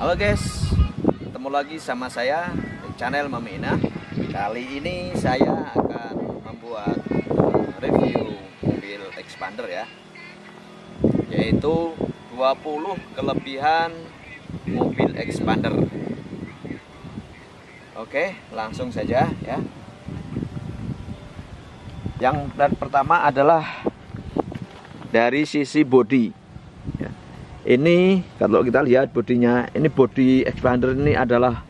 Halo guys, ketemu lagi sama saya di channel Mami Ina. Kali ini saya akan membuat review mobil expander ya, yaitu 20 kelebihan mobil expander. Oke, langsung saja ya. Yang pertama adalah dari sisi bodi. Ini kalau kita lihat bodinya, ini bodi expander ini adalah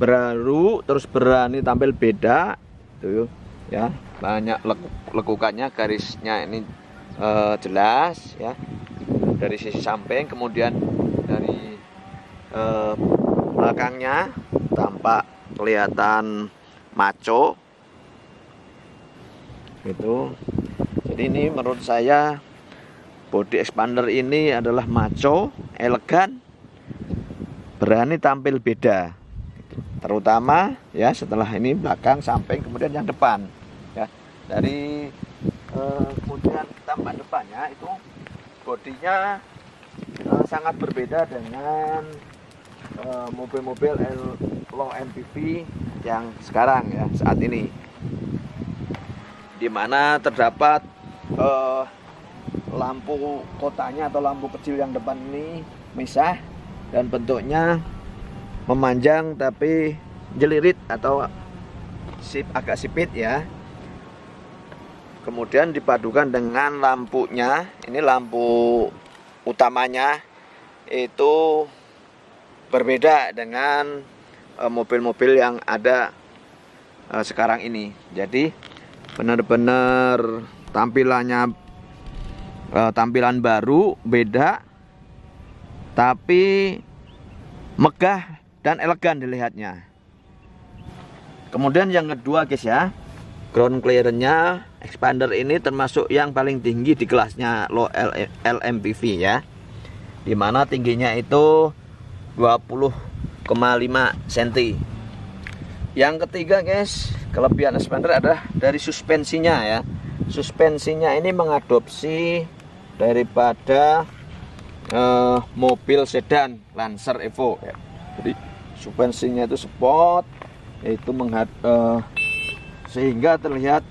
baru, terus berani tampil beda tuh ya, banyak lekukannya, garisnya ini jelas ya, dari sisi samping. Kemudian dari belakangnya tampak kelihatan maco gitu. Jadi ini menurut saya body expander ini adalah maco, elegan, berani tampil beda. Terutama ya setelah ini belakang, samping, kemudian yang depan. Ya, dari kemudian tampak depannya itu bodinya sangat berbeda dengan mobil-mobil low MPV yang sekarang ya, saat ini, dimana terdapat lampu kotanya atau lampu kecil yang depan ini misah dan bentuknya memanjang tapi jelirit atau agak sipit ya. Kemudian dipadukan dengan lampunya, ini lampu utamanya itu berbeda dengan mobil-mobil yang ada sekarang ini. Jadi benar-benar tampilan baru, beda, tapi megah dan elegan dilihatnya. Kemudian yang kedua guys ya, ground clearance-nya expander ini termasuk yang paling tinggi di kelasnya low LMPV ya, dimana tingginya itu 20,5 cm. Yang ketiga guys, kelebihan expander adalah dari suspensinya ya. Suspensinya ini mengadopsi daripada mobil sedan Lancer Evo ya. Jadi suspensinya itu sport, yaitu sehingga terlihat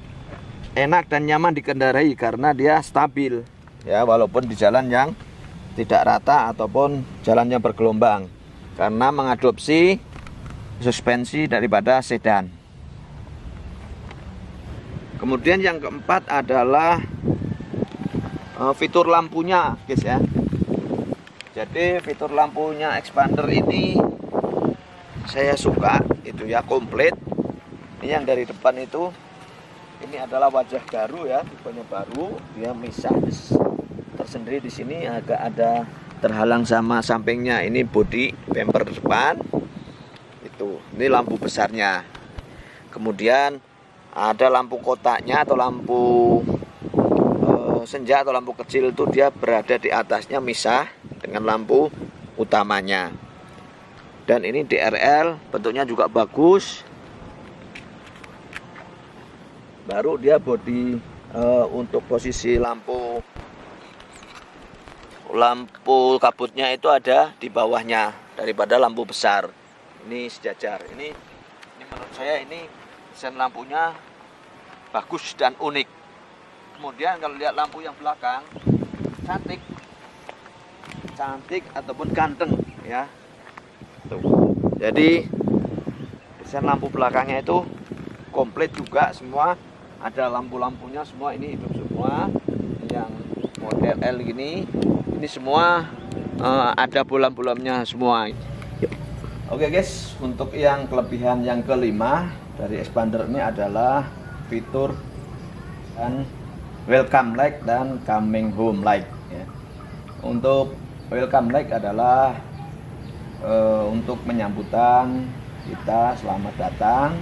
enak dan nyaman dikendarai karena dia stabil ya, walaupun di jalan yang tidak rata ataupun jalan yang bergelombang, karena mengadopsi suspensi daripada sedan. Kemudian yang keempat adalah fitur lampunya guys ya. Jadi fitur lampunya expander ini saya suka itu ya, komplit. Ini yang dari depan itu, ini adalah wajah baru ya, tipenya baru, dia misah tersendiri di sini, agak ada terhalang sama sampingnya. Ini bodi bumper depan itu, ini lampu besarnya. Kemudian ada lampu kotaknya atau lampu senja atau lampu kecil itu, dia berada di atasnya misah dengan lampu utamanya. Dan ini DRL, bentuknya juga bagus. Baru dia bodi untuk posisi lampu kabutnya itu ada di bawahnya daripada lampu besar. Ini sejajar. Ini menurut saya ini desain lampunya bagus dan unik. Kemudian kalau lihat lampu yang belakang, cantik ataupun ganteng ya. Tuh. Jadi desain lampu belakangnya itu komplit juga, semua ada lampu-lampunya semua, ini hidup semua. Yang model L ini semua ada bolam-bolamnya semua. Oke guys, untuk yang kelebihan yang kelima dari expander ini adalah fitur dan welcome light dan coming home light ya. Untuk welcome light adalah untuk menyambutan kita selamat datang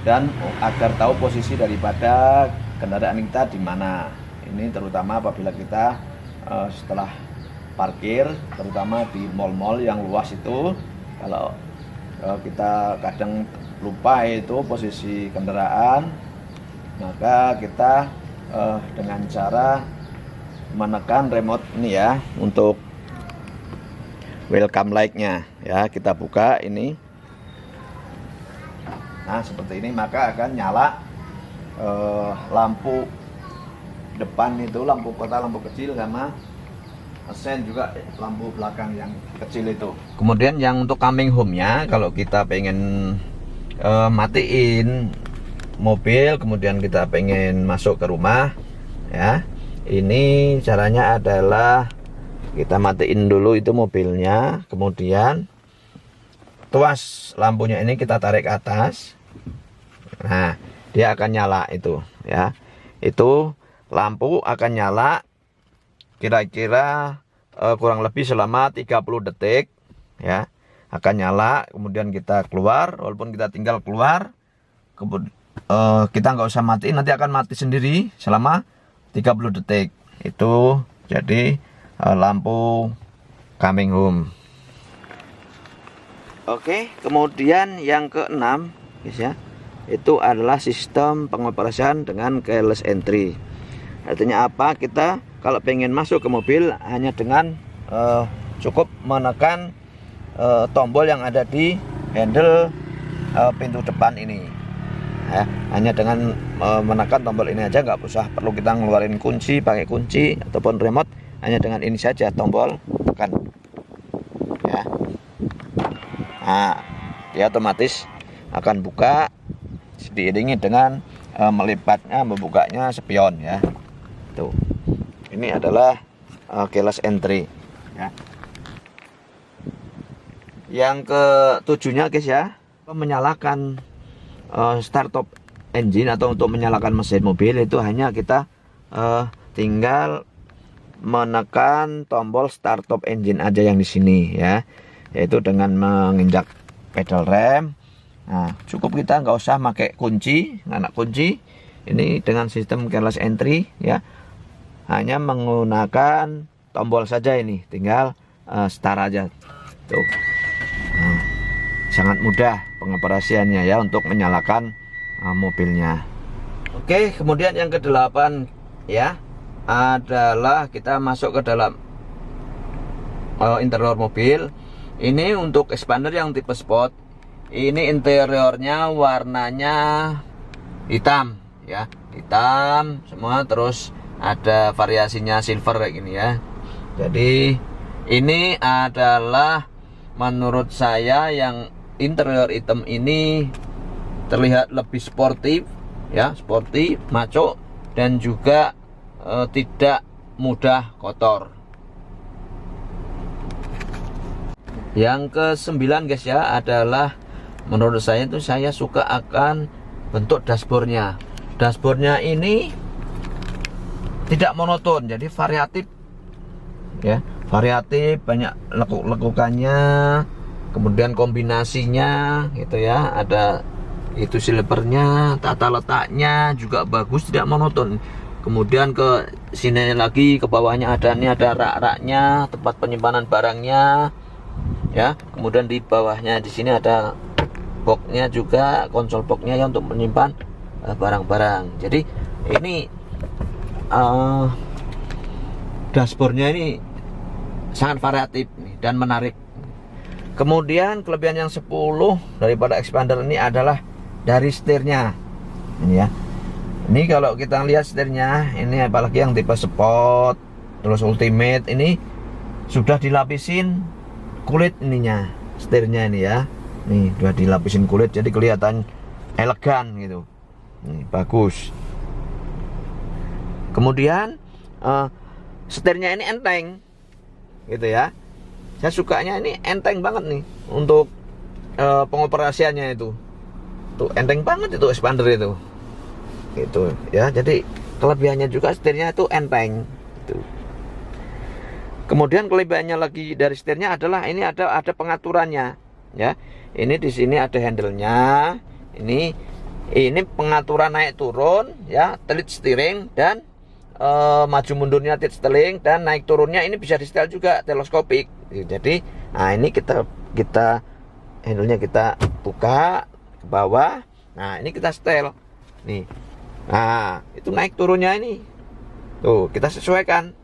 dan agar tahu posisi daripada kendaraan kita di mana. Ini terutama apabila kita setelah parkir, terutama di mal-mal yang luas itu, kalau kita kadang lupa itu posisi kendaraan, maka kita dengan cara menekan remote ini ya, untuk welcome light-nya ya, kita buka ini. Nah seperti ini, maka akan nyala lampu depan itu, lampu kota, lampu kecil, sama sen juga lampu belakang yang kecil itu. Kemudian yang untuk coming home-nya, kalau kita pengen matiin mobil, kemudian kita pengen masuk ke rumah ya, ini caranya adalah kita matiin dulu itu mobilnya, kemudian tuas lampunya ini kita tarik ke atas. Nah dia akan nyala itu ya, itu lampu akan nyala kira-kira kurang lebih selama 30 detik ya, akan nyala. Kemudian kita keluar, walaupun kita tinggal keluar, kemudian kita nggak usah matiin, nanti akan mati sendiri selama 30 detik. Itu jadi lampu coming home. Oke, kemudian yang keenam guys ya, itu adalah sistem pengoperasian dengan keyless entry. Artinya apa? Kita kalau pengen masuk ke mobil hanya dengan cukup menekan tombol yang ada di handle pintu depan ini ya, hanya dengan menekan tombol ini aja, nggak usah perlu kita ngeluarin kunci, pakai kunci ataupun remote, hanya dengan ini saja tombol tekan ya. Nah dia otomatis akan buka diiringi dengan melipatnya, membukanya spion ya. Tuh, ini adalah keyless entry ya. Yang ketujuhnya guys ya, menyalakan start top engine atau untuk menyalakan mesin mobil itu hanya kita tinggal menekan tombol start top engine aja yang di sini ya, yaitu dengan menginjak pedal rem. Nah cukup, kita nggak usah pakai kunci, anak kunci. Ini dengan sistem keyless entry ya, hanya menggunakan tombol saja, ini tinggal start aja tuh. Nah, sangat mudah pengoperasiannya ya untuk menyalakan mobilnya. Oke, kemudian yang ke-8 ya adalah kita masuk ke dalam interior mobil. Ini untuk expander yang tipe sport. Ini interiornya warnanya hitam ya, hitam semua, terus ada variasinya silver kayak gini ya. Jadi ini adalah menurut saya yang interior hitam ini terlihat lebih sportif ya, sporty, maco, dan juga tidak mudah kotor. Yang ke-9 guys ya adalah menurut saya itu, saya suka akan bentuk dashboardnya. Dashboardnya ini tidak monoton, jadi variatif ya, variatif, banyak lekuk-lekukannya, kemudian kombinasinya gitu ya, ada itu silvernya, tata letaknya juga bagus, tidak monoton. Kemudian ke sini lagi, ke bawahnya ada, ini ada rak-raknya, tempat penyimpanan barangnya ya. Kemudian di bawahnya di sini ada boxnya juga, konsol boxnya ya, untuk menyimpan barang-barang. Jadi ini dashboardnya ini sangat variatif dan menarik. Kemudian kelebihan yang 10 daripada expander ini adalah dari setirnya ini ya. Ini kalau kita lihat setirnya ini, apalagi yang tipe sport terus ultimate, ini sudah dilapisin kulit ininya, setirnya ini ya. Nih sudah dilapisin kulit, jadi kelihatan elegan gitu. Nih, bagus. Kemudian setirnya ini enteng gitu ya. Saya sukanya ini enteng banget nih untuk pengoperasiannya itu. Tuh enteng banget itu expander itu. Gitu ya. Jadi kelebihannya juga setirnya itu enteng gitu. Kemudian kelebihannya lagi dari setirnya adalah ini ada pengaturannya ya. Ini di sini ada handle-nya. Ini pengaturan naik turun ya, tilt steering, dan maju mundurnya tilt steering, dan naik turunnya ini bisa di setel juga teleskopik. Jadi nah ini kita handle-nya kita buka ke bawah. Nah ini kita setel nih. Nah itu naik turunnya ini tuh kita sesuaikan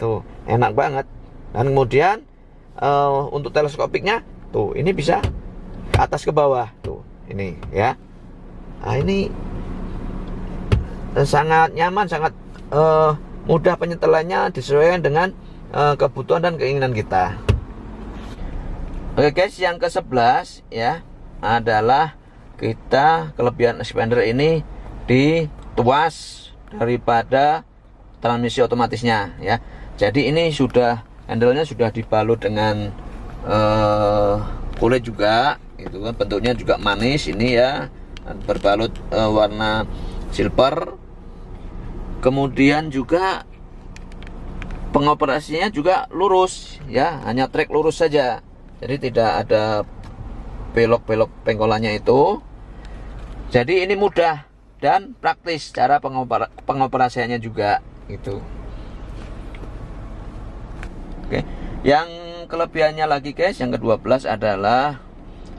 tuh, enak banget. Dan kemudian untuk teleskopiknya tuh, ini bisa ke atas ke bawah tuh, ini ya. Nah, ini sangat nyaman, sangat mudah penyetelannya, disesuaikan dengan kebutuhan dan keinginan kita. Oke guys, yang ke-11 ya adalah kita kelebihan expander ini di tuas daripada transmisi otomatisnya ya. Jadi ini sudah handle-nya sudah dibalut dengan kulit juga, itu kan bentuknya juga manis ini ya, berbalut warna silver. Kemudian juga pengoperasinya juga lurus ya, hanya trek lurus saja. Jadi tidak ada belok-belok pengkolannya itu. Jadi ini mudah dan praktis cara pengoperasiannya juga gitu. Oke, yang kelebihannya lagi guys, yang ke-12 adalah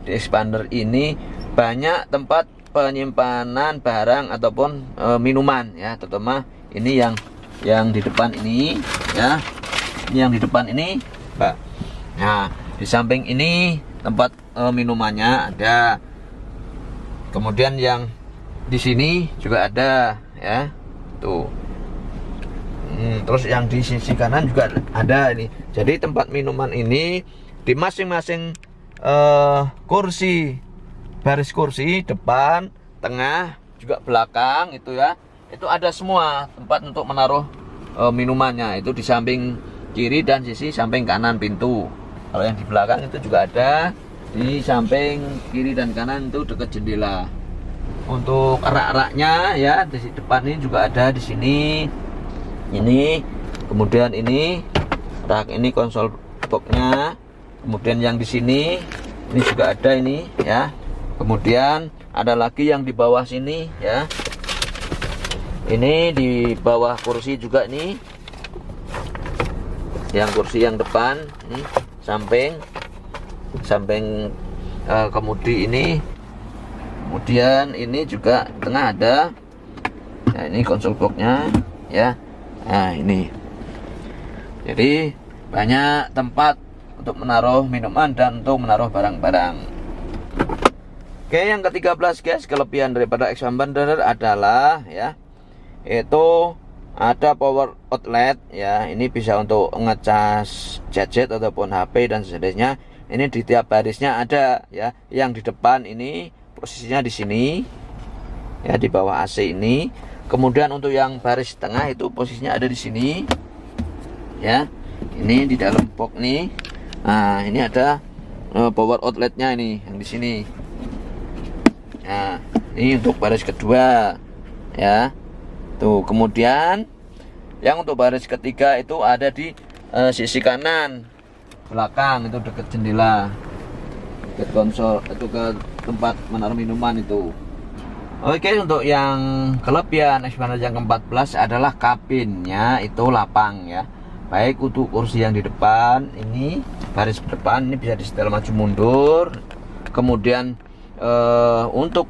di expander ini banyak tempat penyimpanan barang ataupun minuman ya, terutama ini yang di depan ini ya. Ini yang di depan ini, Mbak. Nah, di samping ini tempat minumannya ada. Kemudian yang di sini juga ada ya. Tuh. Terus yang di sisi kanan juga ada ini. Jadi tempat minuman ini di masing-masing kursi, baris kursi depan, tengah, juga belakang itu ya. Itu ada semua tempat untuk menaruh minumannya. Itu di samping kiri dan sisi samping kanan pintu. Kalau yang di belakang itu juga ada di samping kiri dan kanan itu dekat jendela. Untuk rak-raknya ya di depan ini juga ada di sini. Ini, kemudian ini rak, ini konsol boxnya. Kemudian yang di sini ini juga ada ini ya. Kemudian ada lagi yang di bawah sini ya. Ini di bawah kursi juga nih. Yang kursi yang depan nih, samping kemudi ini. Kemudian ini juga tengah ada. Nah, ini konsol boxnya ya. Nah, ini. Jadi banyak tempat untuk menaruh minuman dan untuk menaruh barang-barang. Oke, yang ke-13 guys, kelebihan daripada expander adalah ya, itu ada power outlet ya. Ini bisa untuk ngecas gadget ataupun HP dan sejenisnya. Ini di tiap barisnya ada ya. Yang di depan ini posisinya di sini ya, di bawah AC ini. Kemudian untuk yang baris tengah itu posisinya ada di sini ya. Ini di dalam box nih. Nah, ini ada power outletnya ini yang di sini. Nah, ini untuk baris kedua ya. Tuh, kemudian yang untuk baris ketiga itu ada di sisi kanan belakang, itu dekat jendela, dekat konsol, itu ke tempat menaruh minuman itu. Oke, untuk yang kelebihan expander yang ke-14 adalah kabinnya itu lapang ya. Baik untuk kursi yang di depan ini, baris depan ini bisa disetel maju mundur. Kemudian untuk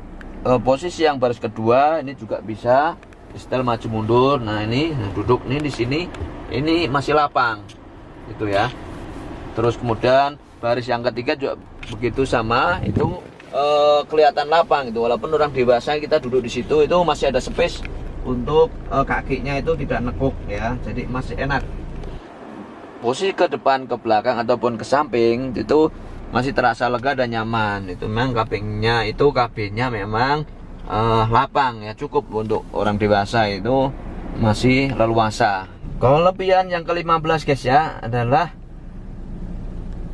posisi yang baris kedua ini juga bisa disetel maju mundur. Nah, ini duduk nih di sini, ini masih lapang gitu ya. Terus kemudian baris yang ketiga juga begitu sama, itu kelihatan lapang itu. Walaupun orang dewasa kita duduk di situ itu masih ada space untuk kakinya itu tidak nekuk ya. Jadi masih enak. Posisi ke depan, ke belakang ataupun ke samping itu masih terasa lega dan nyaman. Itu memang kabinnya memang lapang ya, cukup untuk orang dewasa itu masih leluasa. Kelebihan yang ke-15 guys ya adalah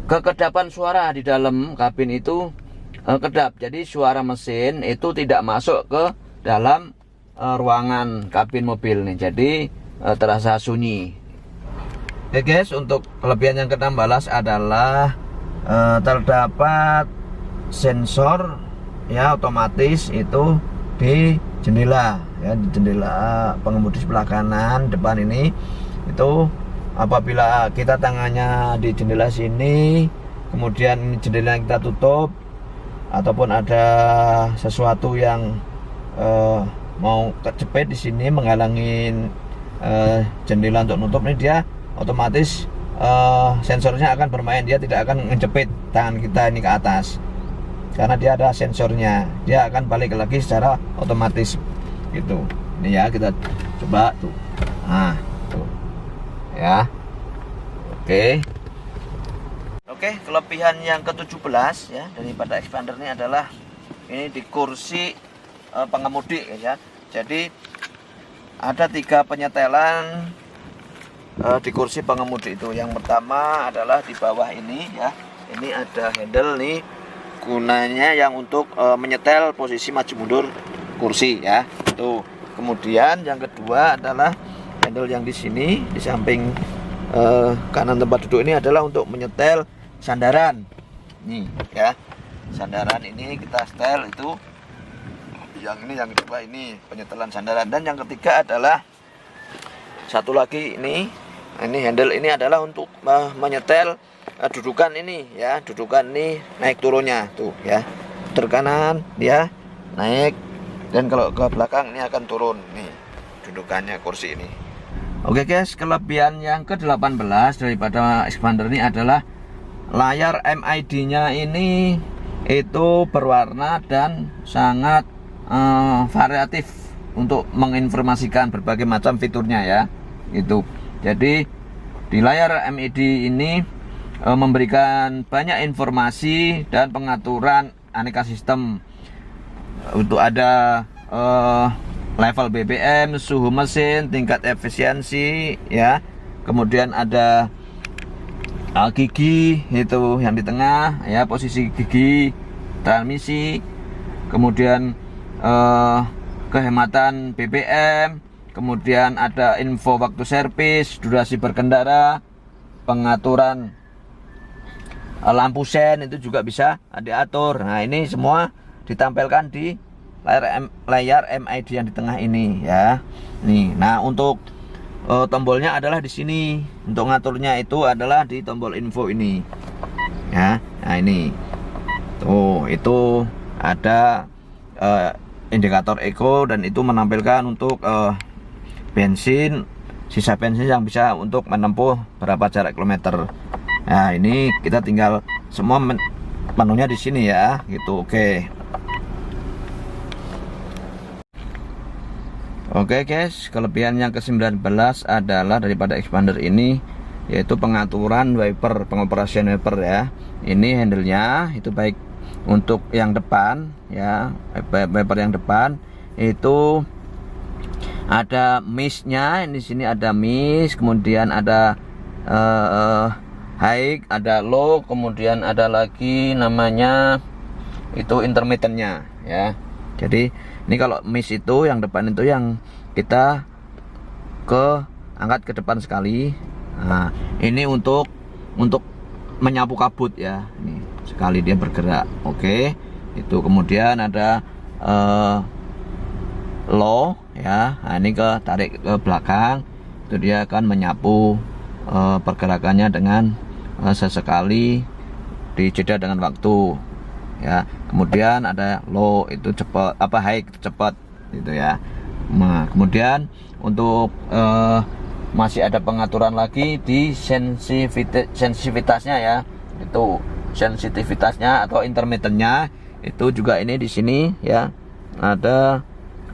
kekedapan suara di dalam kabin itu kedap. Jadi suara mesin itu tidak masuk ke dalam ruangan kabin mobil nih. Jadi terasa sunyi. Oke guys, untuk kelebihan yang ke-16 adalah terdapat sensor ya otomatis itu di jendela ya, di jendela pengemudi sebelah kanan depan ini. Itu apabila kita tangannya di jendela sini, kemudian jendela yang kita tutup ataupun ada sesuatu yang mau kejepit di sini menghalangi jendela untuk nutup, ini dia otomatis sensornya akan bermain, dia tidak akan ngejepit tangan kita ini ke atas karena dia ada sensornya, dia akan balik lagi secara otomatis gitu. Ini ya, kita coba tuh. Nah, tuh. Ya. Oke, kelebihan yang ke-17 ya daripada expander ini adalah ini di kursi pengemudi ya. Jadi ada 3 penyetelan di kursi pengemudi itu. Yang pertama adalah di bawah ini ya. Ini ada handle nih, gunanya yang untuk menyetel posisi maju mundur kursi ya. Tuh. Kemudian yang kedua adalah handle yang di sini di samping kanan tempat duduk ini adalah untuk menyetel sandaran. Nih ya. Sandaran ini kita setel itu. Yang ini yang kedua ini penyetelan sandaran, dan yang ketiga adalah satu lagi ini handle ini adalah untuk menyetel dudukan ini ya, dudukan ini naik turunnya tuh ya, terkanan dia naik, dan kalau ke belakang ini akan turun nih dudukannya kursi ini. Oke guys, kelebihan yang ke-18 daripada expander ini adalah layar MID nya ini itu berwarna dan sangat variatif untuk menginformasikan berbagai macam fiturnya ya itu. Jadi di layar MID ini memberikan banyak informasi dan pengaturan aneka sistem. Untuk ada level BBM, suhu mesin, tingkat efisiensi ya. Kemudian ada gigi itu yang di tengah ya, posisi gigi transmisi. Kemudian kehematan BBM. Kemudian ada info waktu servis, durasi berkendara, pengaturan lampu sen itu juga bisa diatur. Nah, ini semua ditampilkan di layar MID yang di tengah ini ya. Nih, nah untuk tombolnya adalah di sini. Untuk ngaturnya itu adalah di tombol info ini. Ya. Nah, ini. Tuh, itu ada indikator eco, dan itu menampilkan untuk bensin, sisa bensin yang bisa untuk menempuh berapa jarak kilometer. Nah, ini kita tinggal semua menunya di sini ya, gitu. Oke guys, kelebihan yang ke-19 adalah daripada expander ini, yaitu pengaturan wiper, pengoperasian wiper ya. Ini handle-nya itu baik untuk yang depan ya, wiper yang depan itu ada mist-nya. Di sini ada mist, kemudian ada high, ada low, kemudian ada lagi namanya itu intermittent-nya ya. Jadi ini kalau mist itu yang depan itu yang kita angkat ke depan sekali. Nah, ini untuk menyapu kabut ya. Ini sekali dia bergerak. Oke. Itu kemudian ada low ya. Nah, ini tarik ke belakang, itu dia akan menyapu pergerakannya dengan sesekali dijeda dengan waktu ya. Kemudian ada low itu cepat, high itu cepat gitu ya. Nah, kemudian untuk masih ada pengaturan lagi di sensitivitasnya ya. Itu sensitivitasnya atau intermittennya itu juga ini di sini ya. Ada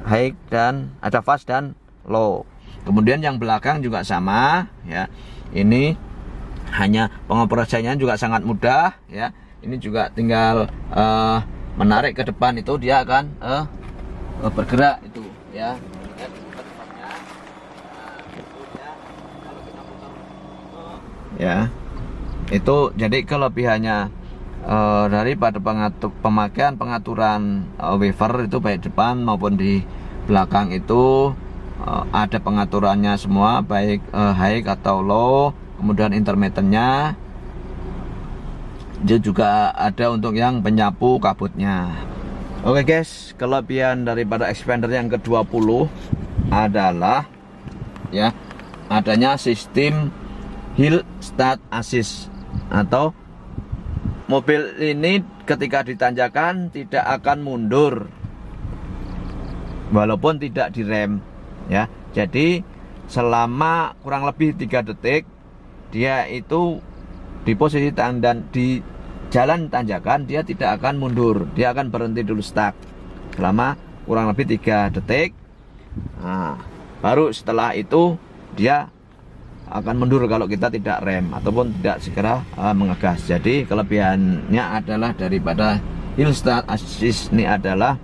high dan ada fast dan low. Kemudian yang belakang juga sama ya. Ini hanya pengoperasiannya juga sangat mudah ya. Ini juga tinggal menarik ke depan, itu dia akan bergerak itu ya. Ya, itu jadi kelebihannya daripada pemakaian pengaturan wafer itu baik depan maupun di belakang itu ada pengaturannya semua, baik high atau low, kemudian intermittennya. Dia juga ada untuk yang penyapu kabutnya. Oke guys, kelebihan daripada expander yang ke-20 adalah ya adanya sistem hill start assist, atau mobil ini ketika ditanjakan tidak akan mundur walaupun tidak direm ya. Jadi selama kurang lebih 3 detik dia itu di posisi dan di jalan tanjakan, dia tidak akan mundur, dia akan berhenti dulu stuck selama kurang lebih 3 detik. Nah, baru setelah itu dia akan mundur kalau kita tidak rem ataupun tidak segera mengegas. Jadi kelebihannya adalah daripada hill start assist ini adalah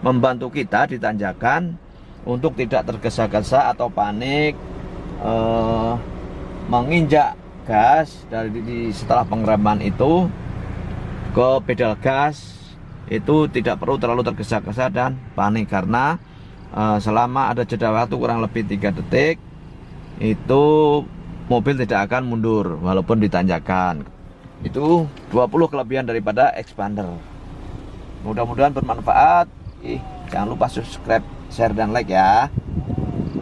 membantu kita di tanjakan untuk tidak tergesa-gesa atau panik menginjak gas dari setelah pengereman itu ke pedal gas. Itu tidak perlu terlalu tergesa-gesa dan panik, karena selama ada jeda waktu kurang lebih 3 detik itu mobil tidak akan mundur walaupun ditanjakan. Itu 20 kelebihan daripada expander. Mudah-mudahan bermanfaat. Jangan lupa subscribe, share, dan like ya.